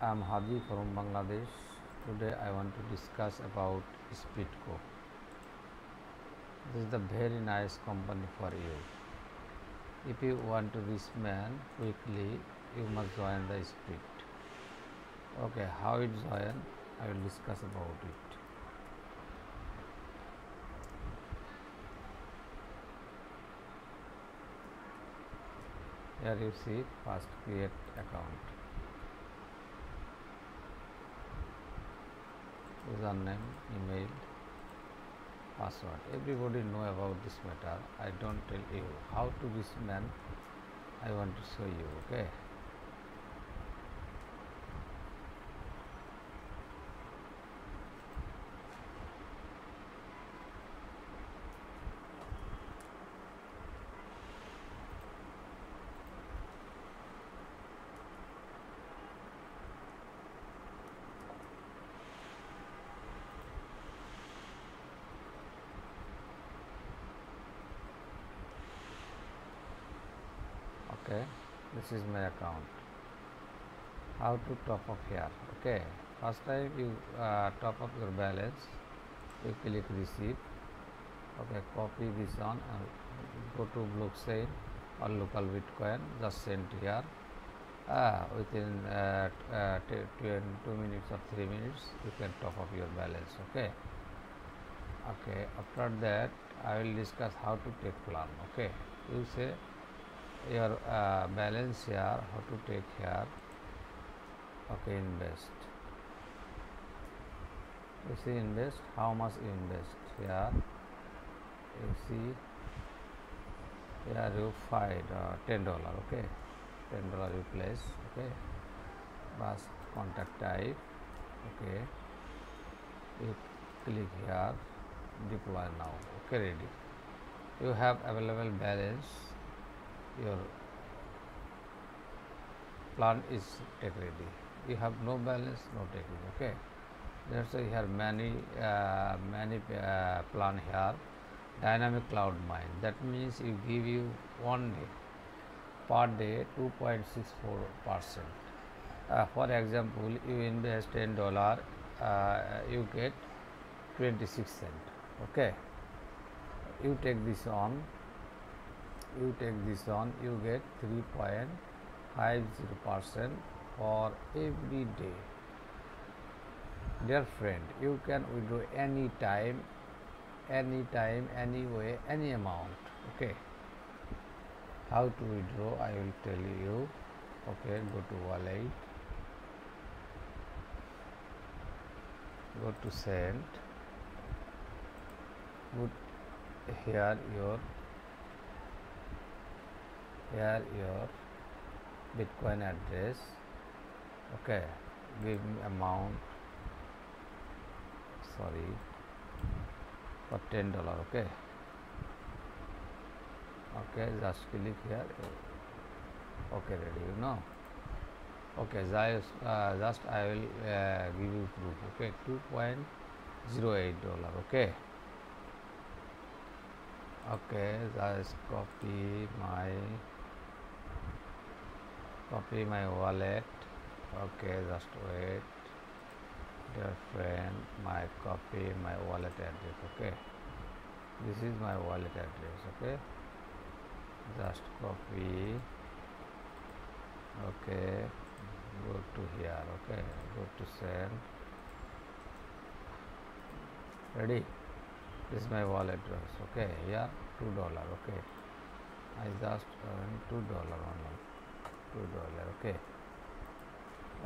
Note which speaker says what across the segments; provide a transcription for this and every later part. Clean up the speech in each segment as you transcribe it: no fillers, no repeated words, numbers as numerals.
Speaker 1: I'm Hadi from Bangladesh. Today I want to discuss about Speedco. This is the very nice company for you. If you want to reach man quickly, you must join the Speed. Okay, how it join? I will discuss about it. Here you see first create account. Username, email, password. Everybody know about this matter. I don't tell you how to reach man. I want to show you. Okay. Okay, this is my account. How to top up here? Okay, first time you top up your balance, you click receive. Okay, copy this on and go to blockchain or local Bitcoin, just send here. Within 2 minutes or 3 minutes you can top up your balance. Okay, after that I will discuss how to take plan. Okay, you say your balance here, how to take here. Okay, invest. You see invest, how much you invest here. You see here you find $10. Okay, $10 you place. Okay, bus contact type. Okay, you click here, deploy now. Okay, ready. You have available balance. Your plan is take ready. You have no balance, no taking. Okay, that's why you have many plan here. Dynamic cloud mine, that means you give you 1 day per day 2.64%. For example, you invest $10, you get 26 cents. Okay, you take this on, you get 3.50% for every day. Dear friend, you can withdraw anytime, any way, any amount. Okay, how to withdraw I will tell you. Okay, go to wallet, go to send, put here your Bitcoin address. Okay, give me amount, sorry, for $10. Okay, just click here. Okay, ready, you know. Okay, just I will give you proof. Okay, $2.08. Okay, just copy my wallet. Okay, just wait, dear friend, copy my wallet address. Okay, this is my wallet address. Okay, just copy. Okay, go to here. Okay, go to send. Ready, this is my wallet address. Okay, here $2. Okay, I just earned $2 only. $2.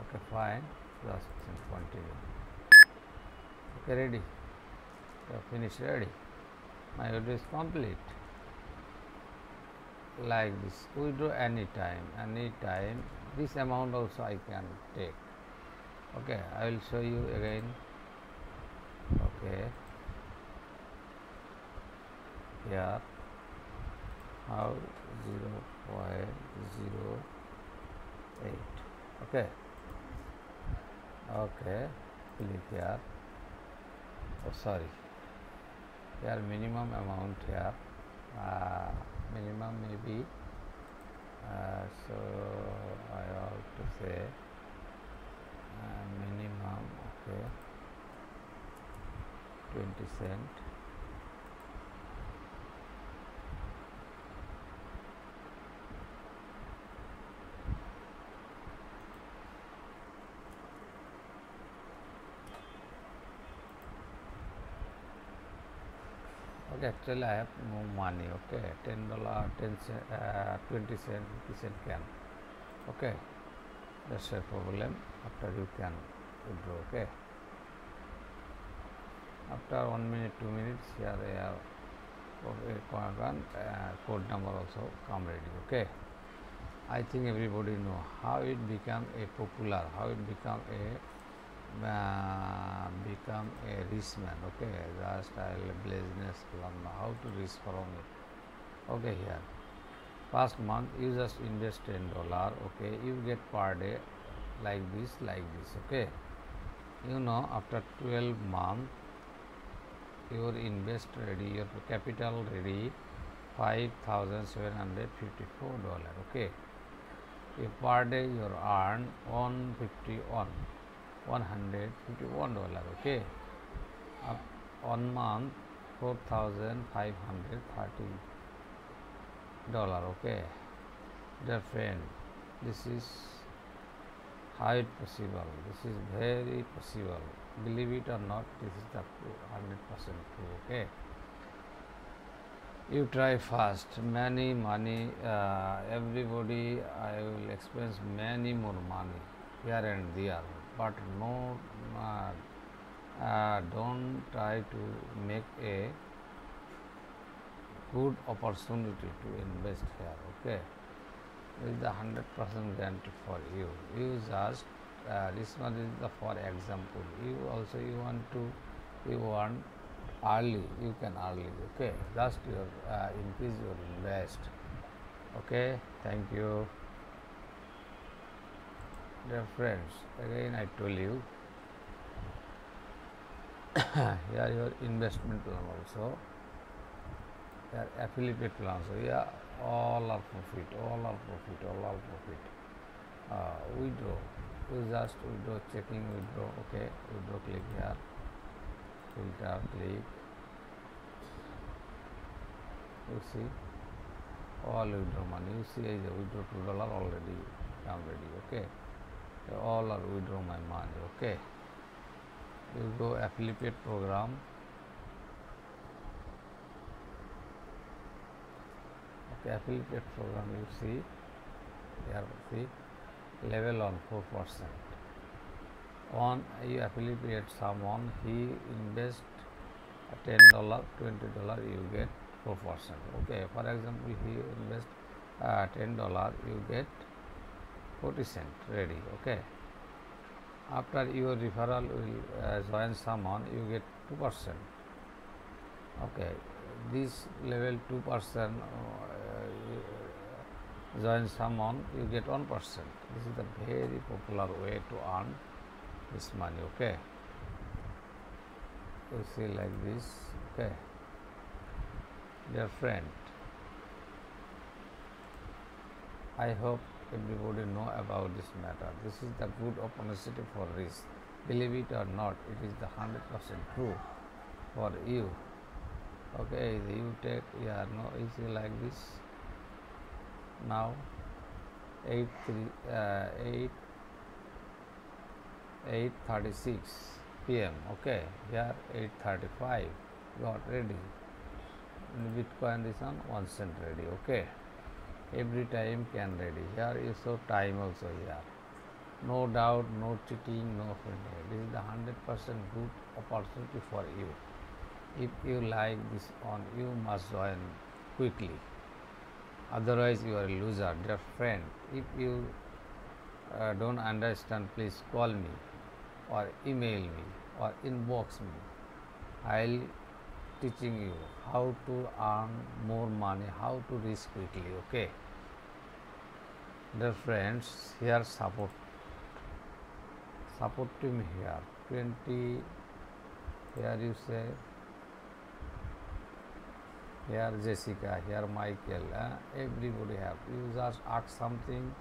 Speaker 1: Okay, fine, just continue. Okay, ready, finish, ready, my order is complete. Like this, withdraw anytime. This amount also I can take. Okay, I will show you again. Okay, here how 0.08. Okay, click here. Oh, sorry, here minimum amount here, minimum maybe, so I have to say Okay, 20 cent. Okay, actually I have no money. Okay, $10, 10 cent, 20 cent, 50 cent can. Okay, that's a problem. After you can withdraw. Okay, after 1 minute, 2 minutes, here I have code number also come ready. Okay, I think everybody know how it become a popular, how it become a rich man. Okay, just I'll business plan how to reach from it. Okay, here first month you just invest $10. Okay, you get per day like this. Okay, after 12 months your invest ready, your capital ready, $5,754. Okay, if per day you earn $151. Okay, up 1 month $4,530. Okay, dear friend, this is how it possible. This is very possible. Believe it or not, this is the 100% true. Okay, you try fast. Many money, everybody. I will expense many more money here and there, but no. Don't try to make a good opportunity to invest here. Okay, this is the 100% guarantee for you. You just this one is the for example. You want early. You can early. Okay, just your increase your invest. Okay, thank you, dear friends. Again, I told you here your investment plan also. Here affiliate plan also. Yeah, all are profit. Withdraw. You just withdraw, checking withdraw. Okay, withdraw, click here, filter, click. You see all withdraw money. You see the withdraw $2 already come ready. Okay, so all are withdraw my money. Okay, you go affiliate program. Okay, affiliate program, you see here, see level on 4%. On you affiliate someone, he invest $10, $20, you get 4%. Okay, for example, he invest $10, you get 40 cent ready. Okay, after your referral will join someone, you get 2%. Okay, this level 2% join someone, you get 1%. This is the very popular way to earn this money. Okay, you see like this. Okay, dear friend, I hope everybody know about this matter. This is the good opportunity for risk. Believe it or not, it is the 100% true for you. Okay, you take, yeah, no, you see like this. Now 8:36 p.m. Okay, here 8:35 got ready. Bitcoin is on 1 cent ready. Okay, every time can ready. Here you show time also here. No doubt, no cheating, no failure. This is the 100% good opportunity for you. If you like this on, you must join quickly. Otherwise, you are a loser, dear friend. If you don't understand, please call me or email me or inbox me. I'll teaching you how to earn more money, how to reach quickly. Okay, dear friends, here support to me here 20. Here you say, here Jessica, here Michael, everybody have. You just ask something,